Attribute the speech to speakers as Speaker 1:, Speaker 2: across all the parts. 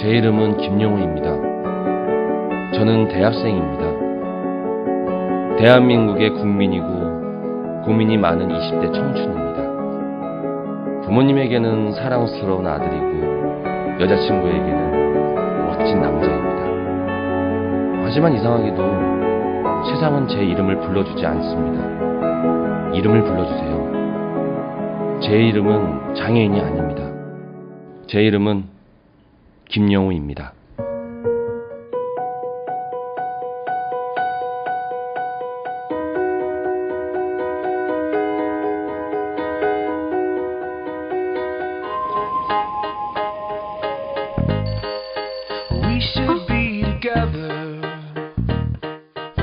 Speaker 1: 제 이름은 김용우입니다. 저는 대학생입니다. 대한민국의 국민이고 고민이 많은 20대 청춘입니다. 부모님에게는 사랑스러운 아들이고 여자친구에게는 멋진 남자입니다. 하지만 이상하게도 세상은 제 이름을 불러주지 않습니다. 이름을 불러주세요. 제 이름은 장애인이 아닙니다. 제 이름은 김용우입니다.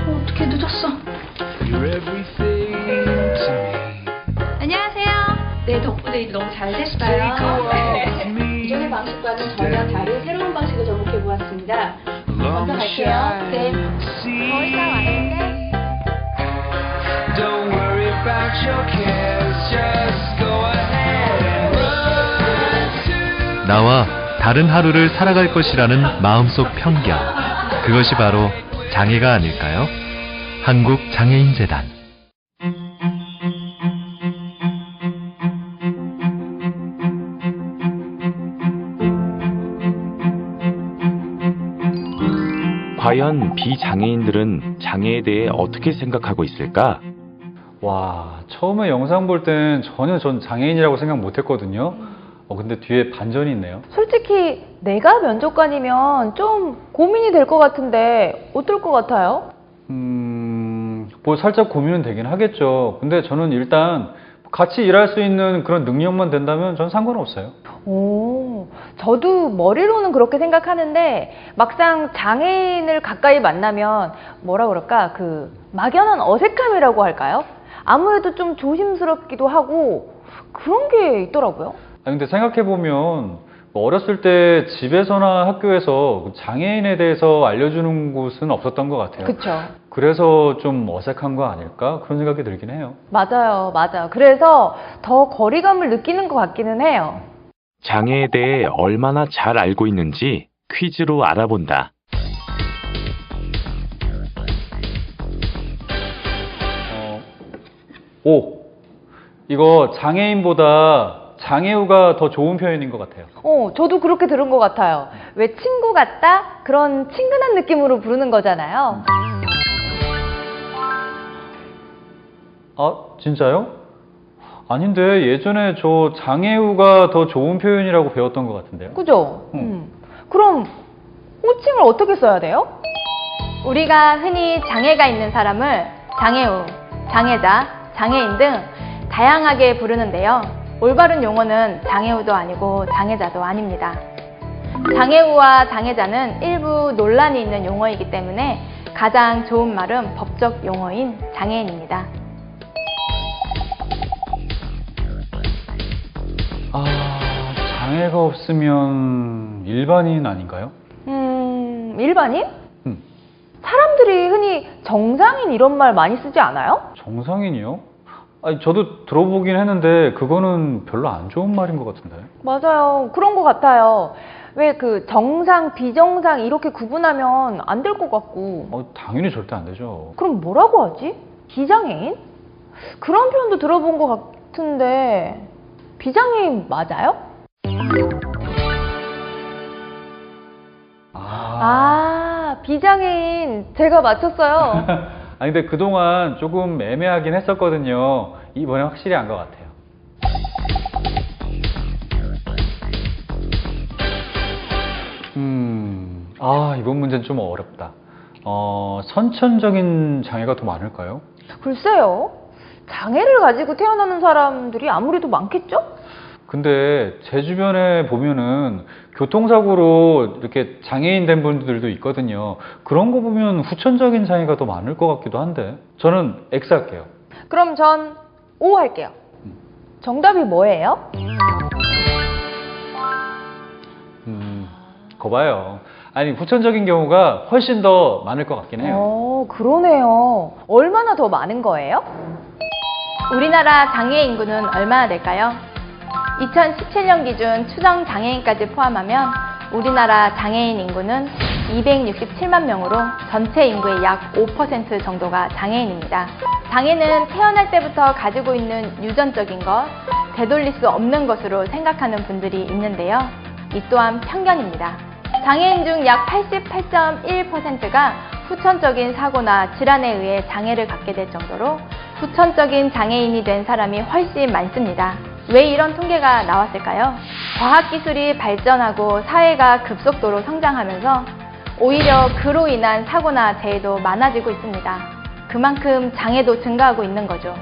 Speaker 2: 어떻게 늦었어? 안녕하세요. 네, 덕분에 너무 잘 됐어요. 기존의 방식과는 전혀 다른 새로운 방식을 접목해 보았습니다. 먼저 갈게요. 네. 거의 다 왔는데.
Speaker 3: 나와 다른 하루를 살아갈 것이라는 마음속 편견. 그것이 바로 장애가 아닐까요? 한국장애인재단.
Speaker 4: 과연 비장애인들은 장애에 대해 어떻게 생각하고 있을까?
Speaker 5: 와, 처음에 영상 볼 땐 전혀 전 장애인이라고 생각 못 했거든요. 근데 뒤에 반전이 있네요.
Speaker 6: 솔직히 내가 면접관이면 좀 고민이 될 것 같은데 어떨 것 같아요?
Speaker 5: 뭐 살짝 고민은 되긴 하겠죠. 근데 저는 일단 같이 일할 수 있는 그런 능력만 된다면 전 상관없어요.
Speaker 6: 오, 저도 머리로는 그렇게 생각하는데 막상 장애인을 가까이 만나면 뭐라 그럴까, 막연한 어색함이라고 할까요? 아무래도 좀 조심스럽기도 하고 그런 게 있더라고요.
Speaker 5: 근데 생각해보면 어렸을 때 집에서나 학교에서 장애인에 대해서 알려주는 곳은 없었던 것 같아요.
Speaker 6: 그쵸.
Speaker 5: 그래서 좀 어색한 거 아닐까? 그런 생각이 들긴 해요.
Speaker 6: 맞아요. 그래서 더 거리감을 느끼는 것 같기는 해요.
Speaker 4: 장애에 대해 얼마나 잘 알고 있는지 퀴즈로 알아본다.
Speaker 5: 이거 장애인보다 장애우가 더 좋은 표현인 것 같아요.
Speaker 6: 저도 그렇게 들은 것 같아요. 왜 친구 같다? 그런 친근한 느낌으로 부르는 거잖아요.
Speaker 5: 아, 진짜요? 아닌데 예전에 저 장애우가 더 좋은 표현이라고 배웠던 것 같은데요.
Speaker 6: 그죠? 그럼 호칭을 어떻게 써야 돼요? 우리가 흔히 장애가 있는 사람을 장애우, 장애자, 장애인 등 다양하게 부르는데요. 올바른 용어는 장애우도 아니고 장애자도 아닙니다. 장애우와 장애자는 일부 논란이 있는 용어이기 때문에 가장 좋은 말은 법적 용어인 장애인입니다.
Speaker 5: 장애가 없으면 일반인 아닌가요?
Speaker 6: 일반인? 사람들이 흔히 정상인 이런 말 많이 쓰지 않아요?
Speaker 5: 정상인이요? 저도 들어보긴 했는데 그거는 별로 안 좋은 말인 것 같은데.
Speaker 6: 맞아요. 그런 것 같아요. 왜 정상, 비정상 이렇게 구분하면 안 될 것 같고.
Speaker 5: 당연히 절대 안 되죠.
Speaker 6: 그럼 뭐라고 하지? 비장애인? 그런 표현도 들어본 것 같은데 비장애인 맞아요? 비장애인 제가 맞췄어요.
Speaker 5: 근데 그동안 조금 애매하긴 했었거든요. 이번에 확실히 안 것 같아요. 이번 문제는 좀 어렵다. 선천적인 장애가 더 많을까요?
Speaker 6: 글쎄요. 장애를 가지고 태어나는 사람들이 아무래도 많겠죠?
Speaker 5: 근데 제 주변에 보면은 교통사고로 이렇게 장애인 된 분들도 있거든요. 그런 거 보면 후천적인 장애가 더 많을 것 같기도 한데 저는 X 할게요.
Speaker 6: 그럼 전 O 할게요. 정답이 뭐예요?
Speaker 5: 거봐요. 후천적인 경우가 훨씬 더 많을 것 같긴 해요.
Speaker 6: 그러네요. 얼마나 더 많은 거예요? 우리나라 장애 인구는 얼마나 될까요? 2017년 기준 추정 장애인까지 포함하면 우리나라 장애인 인구는 267만 명으로 전체 인구의 약 5% 정도가 장애인입니다. 장애는 태어날 때부터 가지고 있는 유전적인 것, 되돌릴 수 없는 것으로 생각하는 분들이 있는데요. 이 또한 편견입니다. 장애인 중 약 88.1%가 후천적인 사고나 질환에 의해 장애를 갖게 될 정도로 후천적인 장애인이 된 사람이 훨씬 많습니다. 왜 이런 통계가 나왔을까요? 과학기술이 발전하고 사회가 급속도로 성장하면서 오히려 그로 인한 사고나 재해도 많아지고 있습니다. 그만큼 장애도 증가하고 있는 거죠.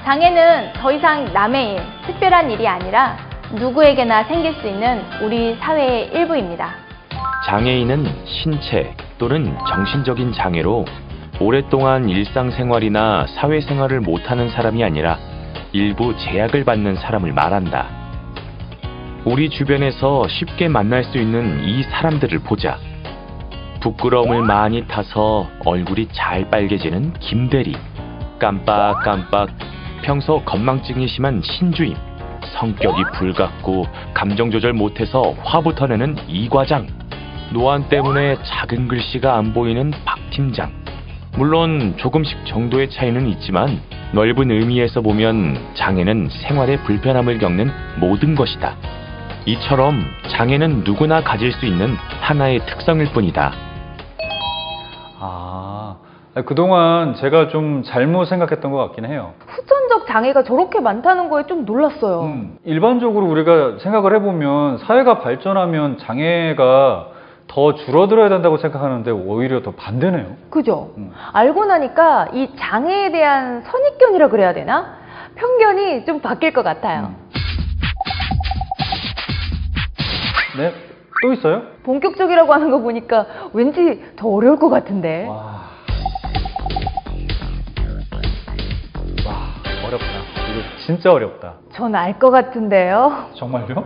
Speaker 6: 장애는 더 이상 남의 일, 특별한 일이 아니라 누구에게나 생길 수 있는 우리 사회의 일부입니다.
Speaker 4: 장애인은 신체 또는 정신적인 장애로 오랫동안 일상생활이나 사회생활을 못하는 사람이 아니라 일부 제약을 받는 사람을 말한다. 우리 주변에서 쉽게 만날 수 있는 이 사람들을 보자. 부끄러움을 많이 타서 얼굴이 잘 빨개지는 김대리, 깜빡깜빡 평소 건망증이 심한 신주임, 성격이 불같고 감정 조절 못해서 화부터 내는 이 과장, 노안 때문에 작은 글씨가 안 보이는 박 팀장. 물론 조금씩 정도의 차이는 있지만 넓은 의미에서 보면 장애는 생활에 불편함을 겪는 모든 것이다. 이처럼 장애는 누구나 가질 수 있는 하나의 특성일 뿐이다.
Speaker 5: 그동안 제가 좀 잘못 생각했던 것 같긴 해요.
Speaker 6: 후천적 장애가 저렇게 많다는 거에 좀 놀랐어요.
Speaker 5: 일반적으로 우리가 생각을 해보면 사회가 발전하면 장애가 더 줄어들어야 된다고 생각하는데 오히려 더 반대네요.
Speaker 6: 그죠? 알고 나니까 이 장애에 대한 선입견이라 그래야 되나? 편견이 좀 바뀔 것 같아요.
Speaker 5: 네? 또 있어요?
Speaker 6: 본격적이라고 하는 거 보니까 왠지 더 어려울 것 같은데.
Speaker 5: 와, 어렵다. 이거 진짜 어렵다.
Speaker 6: 전 알 것 같은데요.
Speaker 5: 정말요?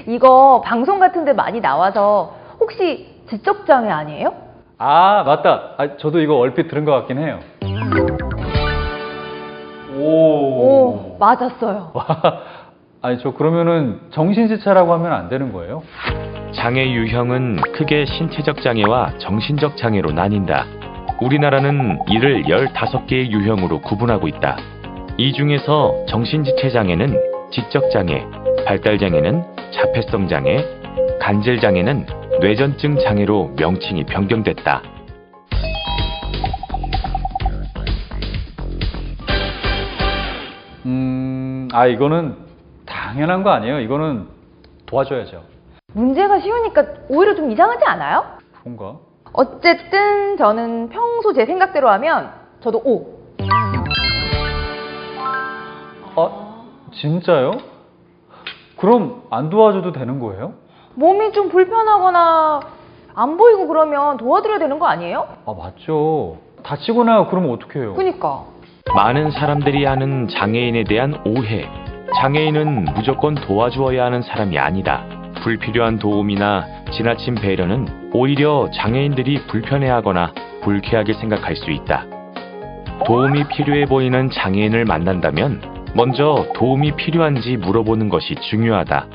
Speaker 6: 이거 방송 같은 데 많이 나와서 혹시 지적장애 아니에요?
Speaker 5: 아, 맞다. 저도 이거 얼핏 들은 것 같긴 해요.
Speaker 6: 오, 맞았어요.
Speaker 5: 아니, 저 그러면은 정신지체라고 하면 안 되는 거예요?
Speaker 4: 장애 유형은 크게 신체적 장애와 정신적 장애로 나뉜다. 우리나라는 이를 15개의 유형으로 구분하고 있다. 이 중에서 정신지체 장애는 지적 장애, 발달 장애는 자폐성 장애, 간질 장애는 뇌전증 장애로 명칭이 변경됐다.
Speaker 5: 이거는 당연한 거 아니에요? 이거는 도와줘야죠.
Speaker 6: 문제가 쉬우니까 오히려 좀 이상하지 않아요?
Speaker 5: 그런가?
Speaker 6: 어쨌든 저는 평소 제 생각대로 하면 저도 O.
Speaker 5: 진짜요? 그럼 안 도와줘도 되는 거예요?
Speaker 6: 몸이 좀 불편하거나 안 보이고 그러면 도와드려야 되는 거 아니에요?
Speaker 5: 맞죠. 다치거나 그러면 어떡해요?
Speaker 6: 그니까.
Speaker 4: 많은 사람들이 하는 장애인에 대한 오해. 장애인은 무조건 도와주어야 하는 사람이 아니다. 불필요한 도움이나 지나친 배려는 오히려 장애인들이 불편해하거나 불쾌하게 생각할 수 있다. 도움이 필요해 보이는 장애인을 만난다면 먼저 도움이 필요한지 물어보는 것이 중요하다.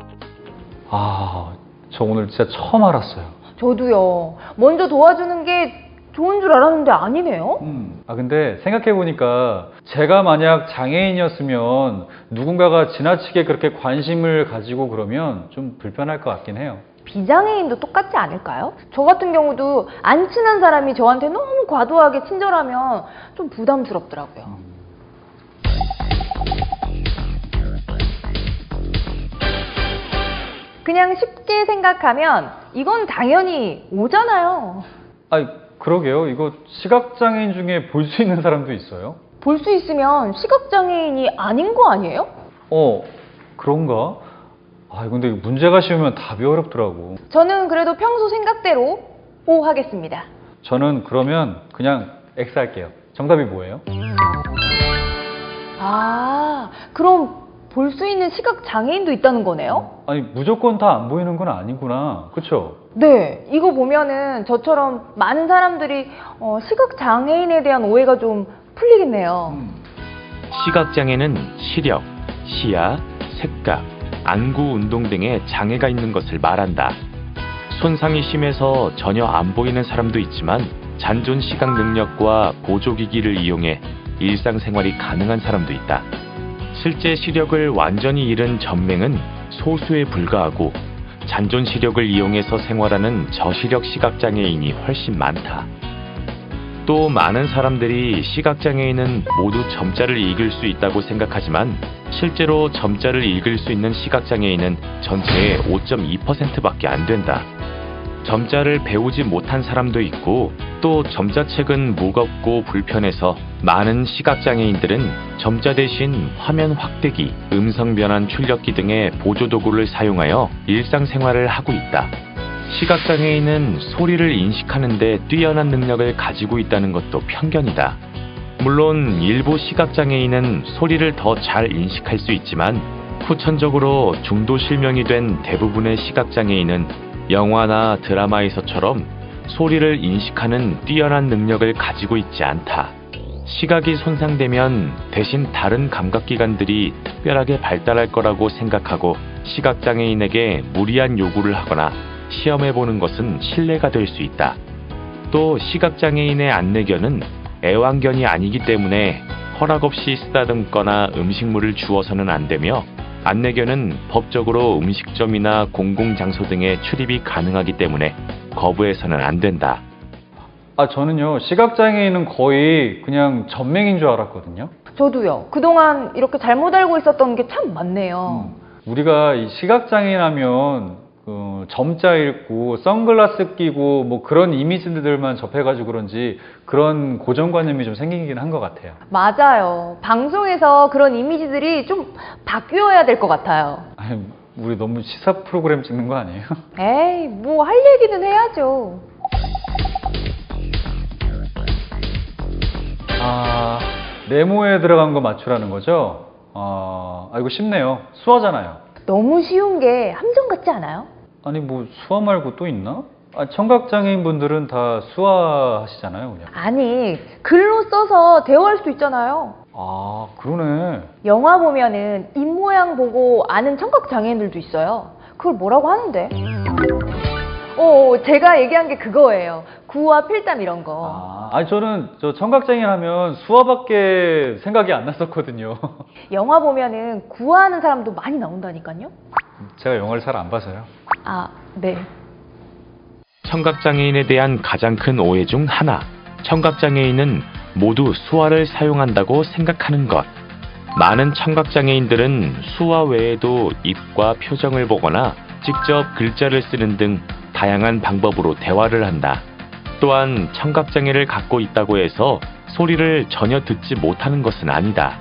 Speaker 5: 저 오늘 진짜 처음 알았어요.
Speaker 6: 저도요. 먼저 도와주는 게 좋은 줄 알았는데 아니네요?
Speaker 5: 근데 생각해보니까 제가 만약 장애인이었으면 누군가가 지나치게 그렇게 관심을 가지고 그러면 좀 불편할 것 같긴 해요.
Speaker 6: 비장애인도 똑같지 않을까요? 저 같은 경우도 안 친한 사람이 저한테 너무 과도하게 친절하면 좀 부담스럽더라고요. 그냥 쉽게 생각하면 이건 당연히 오잖아요.
Speaker 5: 그러게요. 이거 시각장애인 중에 볼 수 있는 사람도 있어요?
Speaker 6: 볼 수 있으면 시각장애인이 아닌 거 아니에요?
Speaker 5: 그런가? 근데 문제가 쉬우면 답이 어렵더라고.
Speaker 6: 저는 그래도 평소 생각대로 O 하겠습니다.
Speaker 5: 저는 그러면 그냥 X 할게요. 정답이 뭐예요?
Speaker 6: 그럼 볼 수 있는 시각장애인도 있다는 거네요?
Speaker 5: 무조건 다 안 보이는 건 아니구나. 그쵸?
Speaker 6: 네, 이거 보면은 저처럼 많은 사람들이 시각장애인에 대한 오해가 좀 풀리겠네요.
Speaker 4: 시각장애는 시력, 시야, 색각, 안구 운동 등의 장애가 있는 것을 말한다. 손상이 심해서 전혀 안 보이는 사람도 있지만 잔존 시각 능력과 보조기기를 이용해 일상생활이 가능한 사람도 있다. 실제 시력을 완전히 잃은 전맹은 소수에 불과하고 잔존 시력을 이용해서 생활하는 저시력 시각장애인이 훨씬 많다. 또 많은 사람들이 시각장애인은 모두 점자를 읽을 수 있다고 생각하지만 실제로 점자를 읽을 수 있는 시각장애인은 전체의 5.2%밖에 안 된다. 점자를 배우지 못한 사람도 있고 또 점자책은 무겁고 불편해서 많은 시각장애인들은 점자 대신 화면 확대기, 음성 변환 출력기 등의 보조도구를 사용하여 일상생활을 하고 있다. 시각장애인은 소리를 인식하는 데 뛰어난 능력을 가지고 있다는 것도 편견이다. 물론 일부 시각장애인은 소리를 더 잘 인식할 수 있지만 후천적으로 중도 실명이 된 대부분의 시각장애인은 영화나 드라마에서처럼 소리를 인식하는 뛰어난 능력을 가지고 있지 않다. 시각이 손상되면 대신 다른 감각기관들이 특별하게 발달할 거라고 생각하고 시각장애인에게 무리한 요구를 하거나 시험해보는 것은 신뢰가 될 수 있다. 또 시각장애인의 안내견은 애완견이 아니기 때문에 허락 없이 쓰다듬거나 음식물을 주어서는 안 되며 안내견은 법적으로 음식점이나 공공장소 등에 출입이 가능하기 때문에 거부해서는 안 된다.
Speaker 5: 저는요, 시각장애인은 거의 그냥 전맹인 줄 알았거든요.
Speaker 6: 저도요. 그동안 이렇게 잘못 알고 있었던 게 참 많네요.
Speaker 5: 우리가 이 시각장애인 하면 점자 읽고 선글라스 끼고 뭐 그런 이미지들만 접해가지고 그런지 그런 고정관념이 좀 생기긴 한 것 같아요.
Speaker 6: 맞아요. 방송에서 그런 이미지들이 좀 바뀌어야 될 것 같아요.
Speaker 5: 아니, 우리 너무 시사 프로그램 찍는 거 아니에요?
Speaker 6: 에이, 뭐 할 얘기는 해야죠.
Speaker 5: 네모에 들어간 거 맞추라는 거죠? 이거 쉽네요. 수화잖아요.
Speaker 6: 너무 쉬운 게 함정 같지 않아요?
Speaker 5: 아니, 뭐 수화 말고 또 있나? 청각장애인 분들은 다 수화하시잖아요, 그냥.
Speaker 6: 아니, 글로 써서 대화할 수도 있잖아요.
Speaker 5: 그러네.
Speaker 6: 영화 보면은 입모양 보고 아는 청각장애인들도 있어요. 그걸 뭐라고 하는데? 제가 얘기한 게 그거예요. 구와 필담 이런 거.
Speaker 5: 저는 저 청각장애인 하면 수화밖에 생각이 안 났었거든요.
Speaker 6: 영화 보면은 구하는 사람도 많이 나온다니까요.
Speaker 5: 제가 영화를 잘 안 봐서요.
Speaker 6: 네.
Speaker 4: 청각장애인에 대한 가장 큰 오해 중 하나, 청각장애인은 모두 수화를 사용한다고 생각하는 것. 많은 청각장애인들은 수화 외에도 입과 표정을 보거나 직접 글자를 쓰는 등 다양한 방법으로 대화를 한다. 또한 청각장애를 갖고 있다고 해서 소리를 전혀 듣지 못하는 것은 아니다.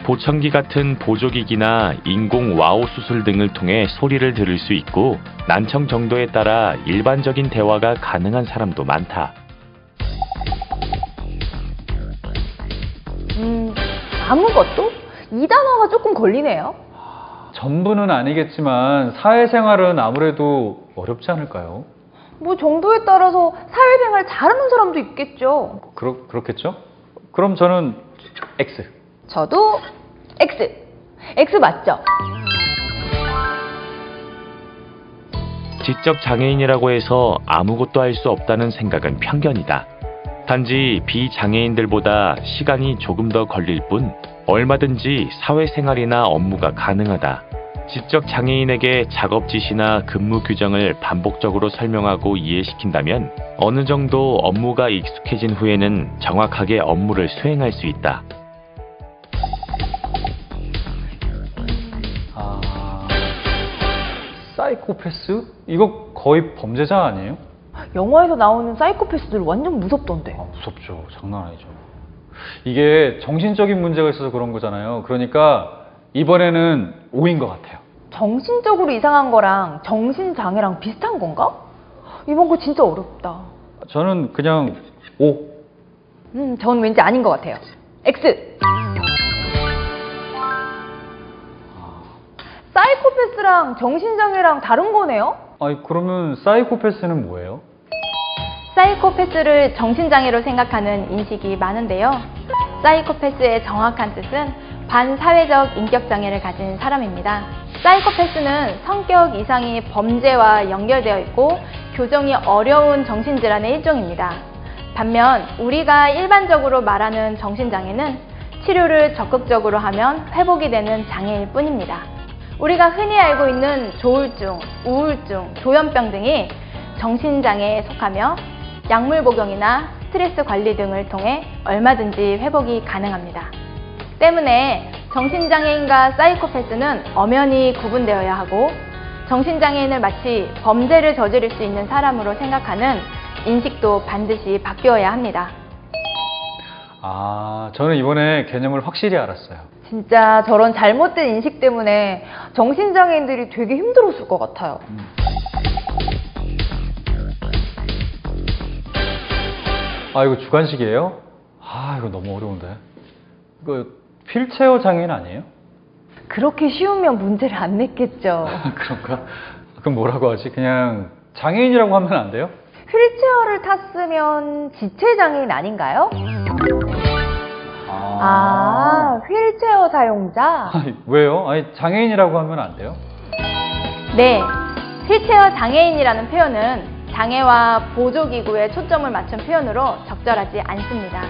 Speaker 4: 보청기 같은 보조기기나 인공 와우 수술 등을 통해 소리를 들을 수 있고 난청 정도에 따라 일반적인 대화가 가능한 사람도 많다.
Speaker 6: 아무것도? 이 단어가 조금 걸리네요.
Speaker 5: 전부는 아니겠지만 사회생활은 아무래도 어렵지 않을까요?
Speaker 6: 뭐 정도에 따라서 사회생활 잘하는 사람도 있겠죠.
Speaker 5: 그렇겠죠? 그럼 저는 X.
Speaker 6: 저도 X. X 맞죠?
Speaker 4: 지적 장애인이라고 해서 아무것도 할 수 없다는 생각은 편견이다. 단지 비장애인들보다 시간이 조금 더 걸릴 뿐 얼마든지 사회생활이나 업무가 가능하다. 지적 장애인에게 작업 지시나 근무 규정을 반복적으로 설명하고 이해시킨다면 어느 정도 업무가 익숙해진 후에는 정확하게 업무를 수행할 수 있다.
Speaker 5: 사이코패스? 이거 거의 범죄자 아니에요?
Speaker 6: 영화에서 나오는 사이코패스들 완전 무섭던데.
Speaker 5: 무섭죠. 장난 아니죠. 이게 정신적인 문제가 있어서 그런 거잖아요. 그러니까 이번에는 O인 것 같아요.
Speaker 6: 정신적으로 이상한 거랑 정신장애랑 비슷한 건가? 이번 거 진짜 어렵다.
Speaker 5: 저는 그냥 O.
Speaker 6: 전 왠지 아닌 것 같아요. X. 사이코패스랑 정신장애랑 다른 거네요?
Speaker 5: 그러면 사이코패스는 뭐예요?
Speaker 6: 사이코패스를 정신장애로 생각하는 인식이 많은데요. 사이코패스의 정확한 뜻은 반사회적 인격장애를 가진 사람입니다. 사이코패스는 성격 이상이 범죄와 연결되어 있고 교정이 어려운 정신질환의 일종입니다. 반면 우리가 일반적으로 말하는 정신장애는 치료를 적극적으로 하면 회복이 되는 장애일 뿐입니다. 우리가 흔히 알고 있는 조울증, 우울증, 조현병 등이 정신장애에 속하며 약물 복용이나 스트레스 관리 등을 통해 얼마든지 회복이 가능합니다. 때문에 정신장애인과 사이코패스는 엄연히 구분되어야 하고 정신장애인을 마치 범죄를 저지를 수 있는 사람으로 생각하는 인식도 반드시 바뀌어야 합니다.
Speaker 5: 아, 저는 이번에 개념을 확실히 알았어요.
Speaker 7: 진짜 저런 잘못된 인식 때문에 정신장애인들이 되게 힘들었을 것 같아요.
Speaker 5: 아, 이거 주관식이에요? 아, 이거 너무 어려운데. 이거 휠체어 장애인 아니에요?
Speaker 7: 그렇게 쉬우면 문제를 안 냈겠죠.
Speaker 5: 그런가? 그럼 뭐라고 하지? 그냥 장애인이라고 하면 안 돼요?
Speaker 7: 휠체어를 탔으면 지체장애인 아닌가요? 아, 휠체어 사용자?
Speaker 5: 아니, 왜요? 아니, 장애인이라고 하면 안 돼요?
Speaker 6: 네, 휠체어 장애인이라는 표현은 장애와 보조기구에 초점을 맞춘 표현으로 적절하지 않습니다.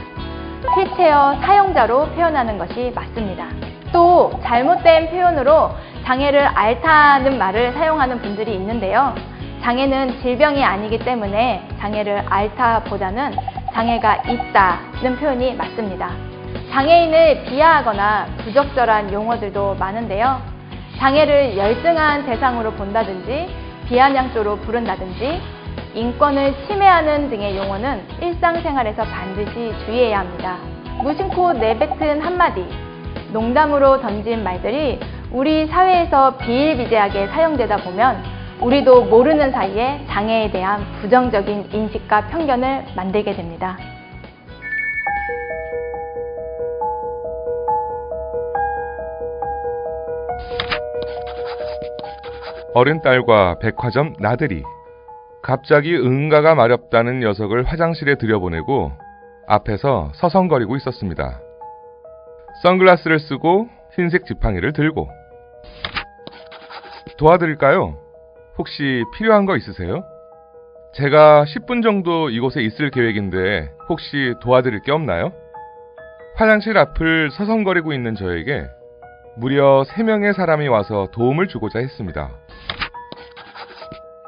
Speaker 6: 휠체어 사용자로 표현하는 것이 맞습니다. 또 잘못된 표현으로 장애를 앓다는 말을 사용하는 분들이 있는데요. 장애는 질병이 아니기 때문에 장애를 앓다보다는 장애가 있다는 표현이 맞습니다. 장애인을 비하하거나 부적절한 용어들도 많은데요. 장애를 열등한 대상으로 본다든지 비아냥조로 부른다든지 인권을 침해하는 등의 용어는 일상생활에서 반드시 주의해야 합니다. 무심코 내뱉은 한마디, 농담으로 던진 말들이 우리 사회에서 비일비재하게 사용되다 보면 우리도 모르는 사이에 장애에 대한 부정적인 인식과 편견을 만들게 됩니다.
Speaker 8: 어른 딸과 백화점 나들이. 갑자기 응가가 마렵다는 녀석을 화장실에 들여보내고 앞에서 서성거리고 있었습니다. 선글라스를 쓰고 흰색 지팡이를 들고. 도와드릴까요? 혹시 필요한 거 있으세요? 제가 10분 정도 이곳에 있을 계획인데 혹시 도와드릴 게 없나요? 화장실 앞을 서성거리고 있는 저에게 무려 3명의 사람이 와서 도움을 주고자 했습니다.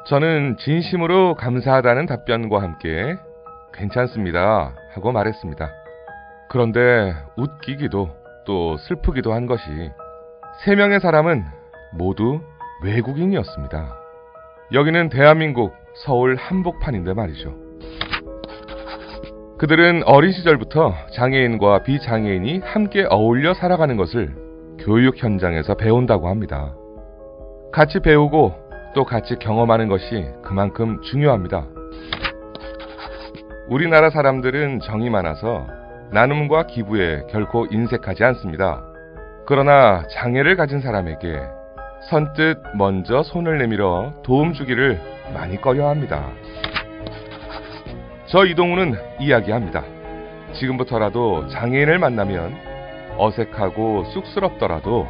Speaker 8: 저는 진심으로 감사하다는 답변과 함께 괜찮습니다 하고 말했습니다. 그런데 웃기기도 또 슬프기도 한 것이 3명의 사람은 모두 외국인이었습니다. 여기는 대한민국 서울 한복판인데 말이죠. 그들은 어린 시절부터 장애인과 비장애인이 함께 어울려 살아가는 것을 교육 현장에서 배운다고 합니다. 같이 배우고 또 같이 경험하는 것이 그만큼 중요합니다. 우리나라 사람들은 정이 많아서 나눔과 기부에 결코 인색하지 않습니다. 그러나 장애를 가진 사람에게 선뜻 먼저 손을 내밀어 도움 주기를 많이 꺼려합니다. 저 이동우는 이야기합니다. 지금부터라도 장애인을 만나면 어색하고 쑥스럽더라도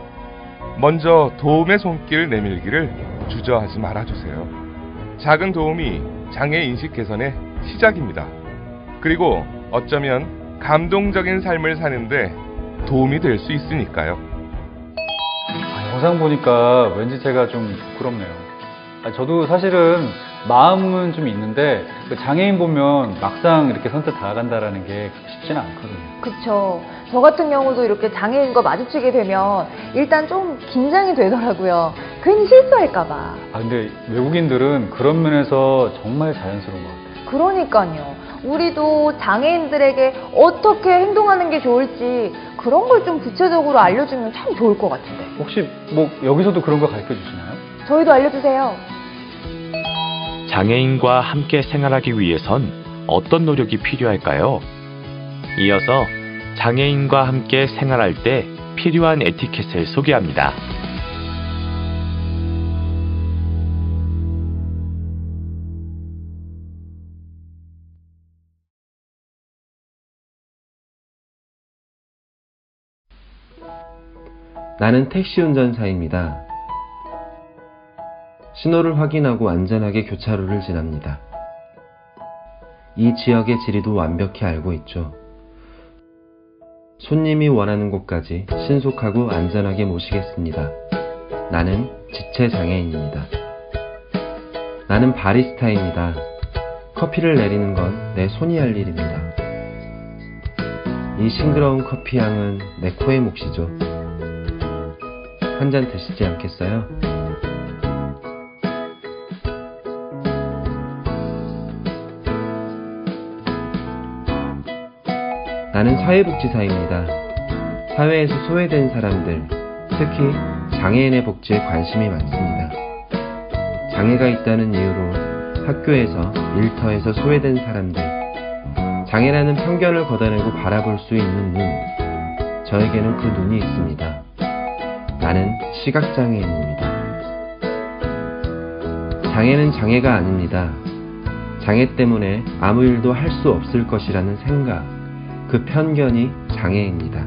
Speaker 8: 먼저 도움의 손길 내밀기를 주저하지 말아주세요. 작은 도움이 장애 인식 개선의 시작입니다. 그리고 어쩌면 감동적인 삶을 사는데 도움이 될 수 있으니까요.
Speaker 5: 영상 보니까 왠지 제가 좀 부끄럽네요. 저도 사실은 마음은 좀 있는데 장애인 보면 막상 이렇게 선뜻 다가간다라는 게 쉽지는 않거든요.
Speaker 7: 그쵸. 저 같은 경우도 이렇게 장애인과 마주치게 되면 일단 좀 긴장이 되더라고요. 괜히 실수할까봐.
Speaker 5: 근데 외국인들은 그런 면에서 정말 자연스러운 것 같아요.
Speaker 7: 그러니까요. 우리도 장애인들에게 어떻게 행동하는 게 좋을지 그런 걸 좀 구체적으로 알려주면 참 좋을 것 같은데.
Speaker 5: 혹시 뭐 여기서도 그런 거 가르쳐 주시나요?
Speaker 7: 저희도 알려주세요.
Speaker 4: 장애인과 함께 생활하기 위해선 어떤 노력이 필요할까요? 이어서 장애인과 함께 생활할 때 필요한 에티켓을 소개합니다.
Speaker 1: 나는 택시 운전사입니다.
Speaker 9: 신호를 확인하고 안전하게 교차로를 지납니다. 이 지역의 지리도 완벽히 알고 있죠. 손님이 원하는 곳까지 신속하고 안전하게 모시겠습니다. 나는 지체장애인입니다. 나는 바리스타입니다. 커피를 내리는 건 내 손이 할 일입니다. 이 싱그러운 커피 향은 내 코의 몫이죠. 한 잔 드시지 않겠어요? 나는 사회복지사입니다. 사회에서 소외된 사람들, 특히 장애인의 복지에 관심이 많습니다. 장애가 있다는 이유로 학교에서, 일터에서 소외된 사람들, 장애라는 편견을 걷어내고 바라볼 수 있는 눈, 저에게는 그 눈이 있습니다. 나는 시각장애인입니다. 장애는 장애가 아닙니다. 장애 때문에 아무 일도 할 수 없을 것이라는 생각, 그 편견이 장애입니다.